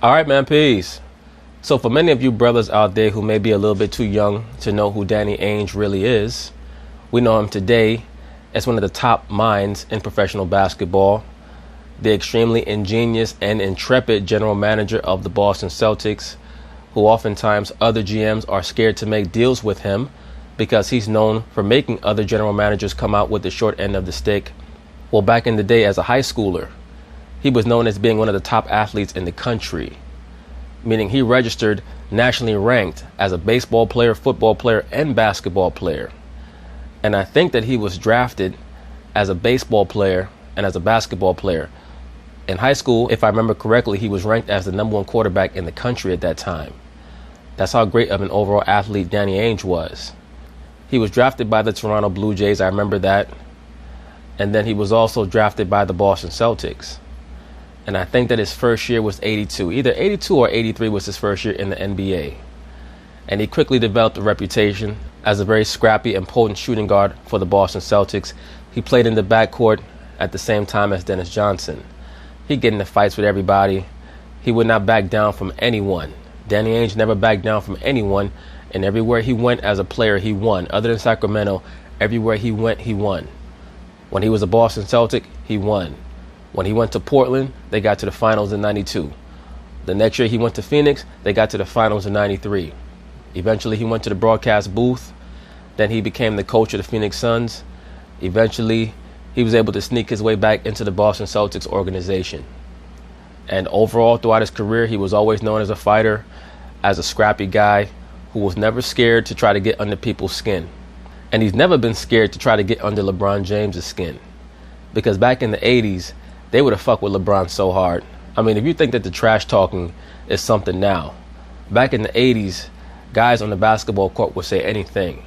All right, man, peace. So for many of you brothers out there who may be a little bit too young to know who Danny Ainge really is, we know him today as one of the top minds in professional basketball, the extremely ingenious and intrepid general manager of the Boston Celtics, who oftentimes other GMs are scared to make deals with him because he's known for making other general managers come out with the short end of the stick. Well, back in the day as a high schooler, he was known as being one of the top athletes in the country, meaning he registered nationally ranked as a baseball player, football player, and basketball player. And I think that he was drafted as a baseball player and as a basketball player. In high school, if I remember correctly, he was ranked as the #1 quarterback in the country at that time. That's how great of an overall athlete Danny Ainge was. He was drafted by the Toronto Blue Jays, I remember that. And then he was also drafted by the Boston Celtics. And I think that his first year was 82. Either 82 or 83 was his first year in the NBA. And he quickly developed a reputation as a very scrappy and potent shooting guard for the Boston Celtics. He played in the backcourt at the same time as Dennis Johnson. He'd get into fights with everybody. He would not back down from anyone. Danny Ainge never backed down from anyone. And everywhere he went as a player, he won. Other than Sacramento, everywhere he went, he won. When he was a Boston Celtic, he won. When he went to Portland, they got to the finals in 92. The next year he went to Phoenix, they got to the finals in 93. Eventually he went to the broadcast booth. Then he became the coach of the Phoenix Suns. Eventually he was able to sneak his way back into the Boston Celtics organization. And overall throughout his career, he was always known as a fighter, as a scrappy guy who was never scared to try to get under people's skin. And he's never been scared to try to get under LeBron James' skin. Because back in the 80s, they would have fucked with LeBron so hard. I mean, if you think that the trash talking is something now, back in the 80s, guys on the basketball court would say anything.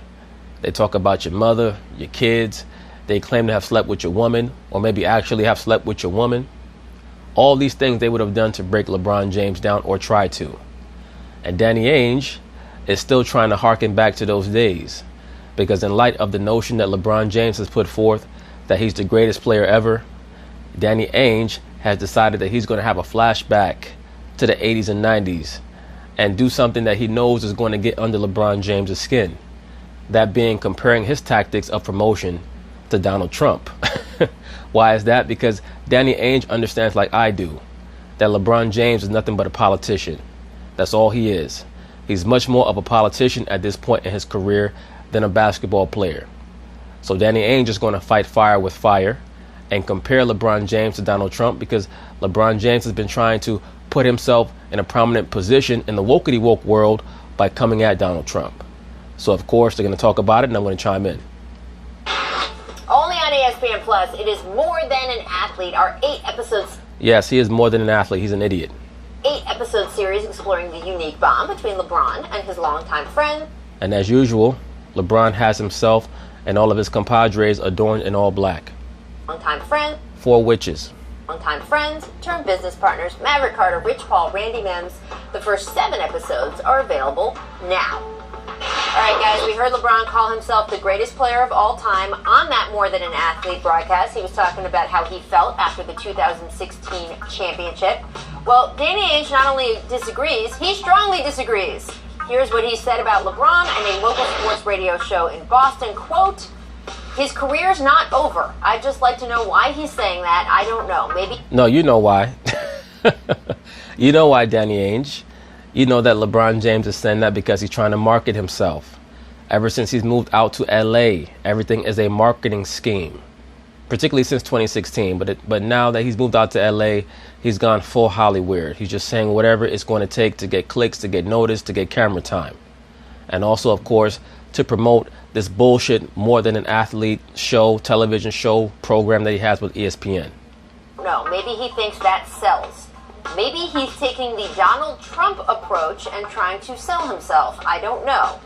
They talk about your mother, your kids. They claim to have slept with your woman, or maybe actually have slept with your woman. All these things they would have done to break LeBron James down or try to. And Danny Ainge is still trying to harken back to those days. Because in light of the notion that LeBron James has put forth that he's the greatest player ever, Danny Ainge has decided that he's going to have a flashback to the 80s and 90s and do something that he knows is going to get under LeBron James' skin. That being comparing his tactics of promotion to Donald Trump. Why is that? Because Danny Ainge understands, like I do, that LeBron James is nothing but a politician. That's all he is. He's much more of a politician at this point in his career than a basketball player. So Danny Ainge is going to fight fire with fire and compare LeBron James to Donald Trump, because LeBron James has been trying to put himself in a prominent position in the wokey-woke world by coming at Donald Trump. So, of course, they're going to talk about it, and I'm going to chime in. Only on ESPN Plus, it is More Than an Athlete, our 8 episodes. Yes, he is more than an athlete. He's an idiot. 8-episode series exploring the unique bond between LeBron and his longtime friend. And as usual, LeBron has himself and all of his compadres adorned in all black. Longtime friend. 4 witches. Longtime friends, turned business partners, Maverick Carter, Rich Paul, Randy Mims. The first 7 episodes are available now. All right, guys, we heard LeBron call himself the greatest player of all time on that More Than an Athlete broadcast. He was talking about how he felt after the 2016 championship. Well, Danny Ainge not only disagrees, he strongly disagrees. Here's what he said about LeBron in a local sports radio show in Boston. Quote, "His career's not over. I'd just like to know why he's saying that. I don't know. Maybe..." No, you know why. You know why, Danny Ainge. You know that LeBron James is saying that because he's trying to market himself. Ever since he's moved out to LA, everything is a marketing scheme. Particularly since 2016. But now that he's moved out to LA, he's gone full Hollywood. He's just saying whatever it's going to take to get clicks, to get noticed, to get camera time. And also, of course, to promote this bullshit More Than an Athlete show, television show, program that he has with ESPN. No, maybe he thinks that sells. Maybe he's taking the Donald Trump approach and trying to sell himself. I don't know.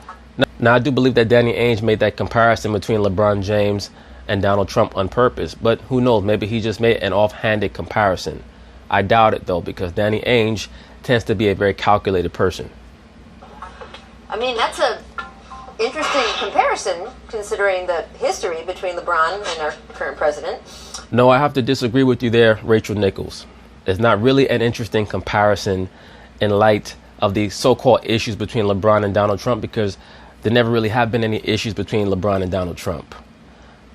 Now, I do believe that Danny Ainge made that comparison between LeBron James and Donald Trump on purpose. But who knows? Maybe he just made an offhanded comparison. I doubt it, though, because Danny Ainge tends to be a very calculated person. I mean, that's a interesting comparison, considering the history between LeBron and our current president. No, I have to disagree with you there, Rachel Nichols. It's not really an interesting comparison in light of the so-called issues between LeBron and Donald Trump, because there never really have been any issues between LeBron and Donald Trump.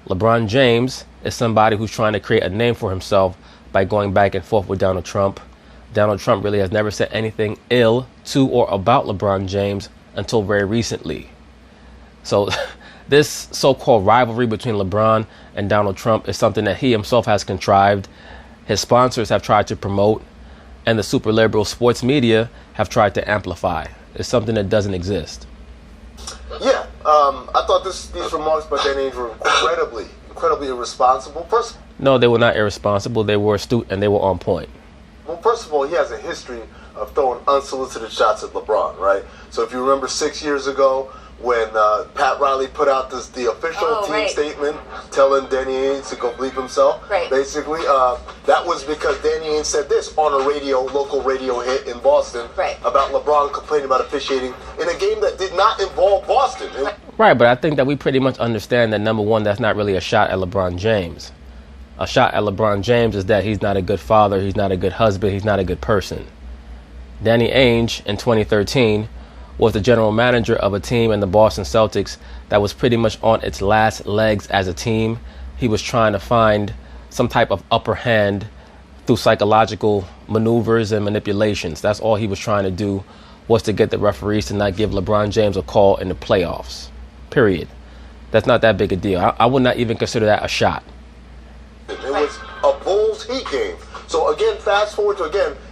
LeBron James is somebody who's trying to create a name for himself by going back and forth with Donald Trump. Donald Trump really has never said anything ill to or about LeBron James until very recently. So this so-called rivalry between LeBron and Donald Trump is something that he himself has contrived. His sponsors have tried to promote, and the super liberal sports media have tried to amplify. It's something that doesn't exist. Yeah, I thought these remarks by Danny Ainge were incredibly irresponsible. No, they were not irresponsible. They were astute and they were on point. Well, first of all, he has a history of throwing unsolicited shots at LeBron, right? So if you remember 6 years ago when Pat Riley put out the official team statement telling Danny Ainge to go bleep himself, basically, that was because Danny Ainge said this on a local radio hit in Boston about LeBron complaining about officiating in a game that did not involve Boston. Right, but I think that we pretty much understand that, number one, that's not really a shot at LeBron James. A shot at LeBron James is that he's not a good father, he's not a good husband, he's not a good person. Danny Ainge in 2013 was the general manager of a team in the Boston Celtics that was pretty much on its last legs as a team. He was trying to find some type of upper hand through psychological maneuvers and manipulations. That's all he was trying to do, was to get the referees to not give LeBron James a call in the playoffs. Period. That's not that big a deal. I would not even consider that a shot. It was a Bulls Heat game. So again, fast forward to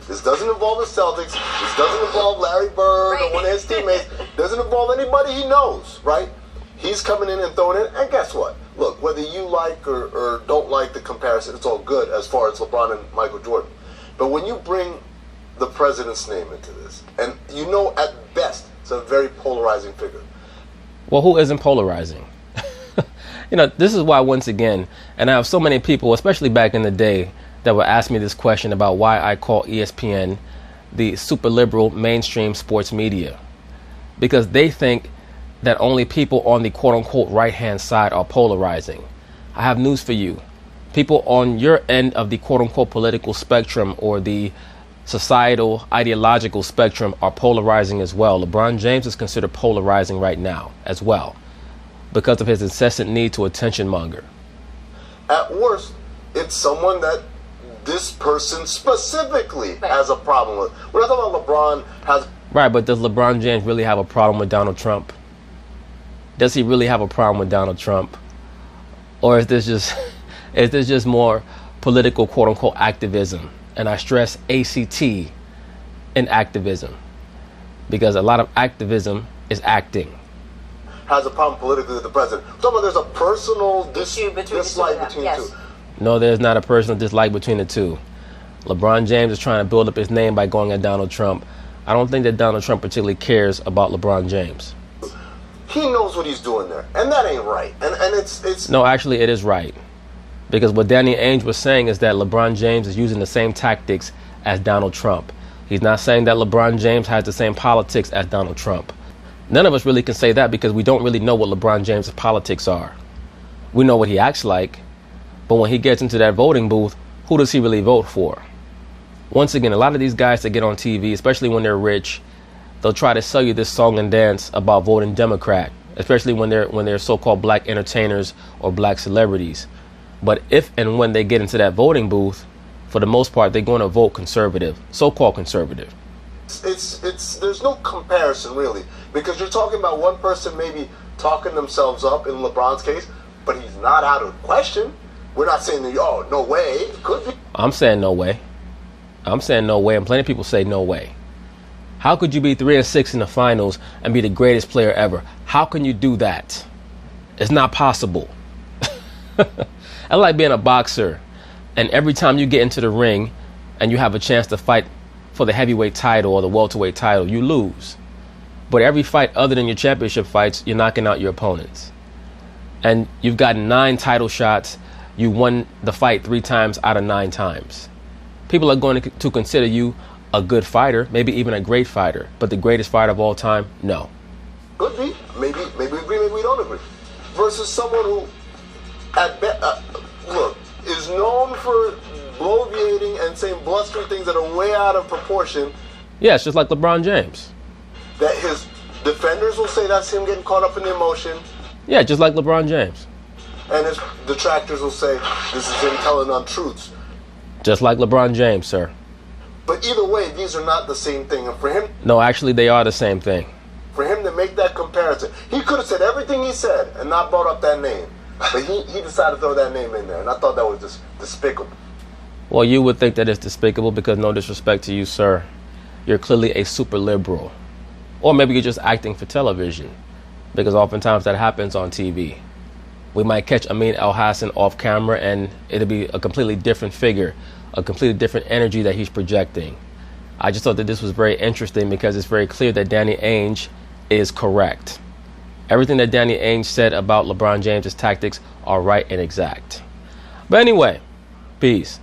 this doesn't involve the Celtics. This doesn't involve Larry Bird or one of his teammates. Doesn't involve anybody he knows, right? He's coming in and throwing it. And guess what? Look, whether you like or don't like the comparison, it's all good as far as LeBron and Michael Jordan. But when you bring the president's name into this, and you know at best it's a very polarizing figure. Well, who isn't polarizing? This is why, once again, and I have so many people, especially back in the day, that would ask me this question about why I call ESPN the super liberal mainstream sports media. Because they think that only people on the quote-unquote right-hand side are polarizing. I have news for you. People on your end of the quote-unquote political spectrum or the societal ideological spectrum are polarizing as well. LeBron James is considered polarizing right now as well, because of his incessant need to attention monger. At worst, it's someone that this person specifically has a problem with. We're not talking about LeBron has... Right, but does LeBron James really have a problem with Donald Trump? Does he really have a problem with Donald Trump? Or is this just more political quote-unquote activism? And I stress ACT in activism, because a lot of activism is acting. Has a problem politically with the president. We're talking about there's a personal dislike between the two. No, there's not a personal dislike between the two. LeBron James is trying to build up his name by going at Donald Trump. I don't think that Donald Trump particularly cares about LeBron James. He knows what he's doing there, and that ain't right. And it's No, actually, it is right. Because what Danny Ainge was saying is that LeBron James is using the same tactics as Donald Trump. He's not saying that LeBron James has the same politics as Donald Trump. None of us really can say that because we don't really know what LeBron James' politics are. We know what he acts like, but when he gets into that voting booth, who does he really vote for? Once again, a lot of these guys that get on TV, especially when they're rich, they'll try to sell you this song and dance about voting Democrat, especially when they're so-called black entertainers or black celebrities. But if and when they get into that voting booth, for the most part, they're going to vote conservative, so-called conservative. There's no comparison really, because you're talking about one person maybe talking themselves up in LeBron's case, but he's not out of question. We're not saying that, oh, no way. Could be. I'm saying no way. I'm saying no way, and plenty of people say no way. How could you be 3-6 in the finals and be the greatest player ever? How can you do that? It's not possible. I like being a boxer, and every time you get into the ring and you have a chance to fight for the heavyweight title or the welterweight title, you lose. But every fight other than your championship fights, you're knocking out your opponents. And you've gotten 9 title shots. You won the fight 3 times out of 9 times. People are going to consider you a good fighter, maybe even a great fighter, but the greatest fighter of all time, no. Could be. Maybe we agree, maybe we don't agree. Versus someone who, look, is known for bloviating and saying blustery things that are way out of proportion. Yeah, it's just like LeBron James. That his defenders will say that's him getting caught up in the emotion. Yeah, just like LeBron James. And his detractors will say this is him telling untruths. Just like LeBron James, sir. But either way, these are not the same thing. And for him... No, actually, they are the same thing. For him to make that comparison, he could have said everything he said and not brought up that name. But he decided to throw that name in there. And I thought that was just despicable. Well, you would think that it's despicable because, no disrespect to you, sir, you're clearly a super liberal. Or maybe you're just acting for television, because oftentimes that happens on TV. We might catch Amin El-Hassan off camera and it'll be a completely different figure, a completely different energy that he's projecting. I just thought that this was very interesting because it's very clear that Danny Ainge is correct. Everything that Danny Ainge said about LeBron James's tactics are right and exact. But anyway, peace.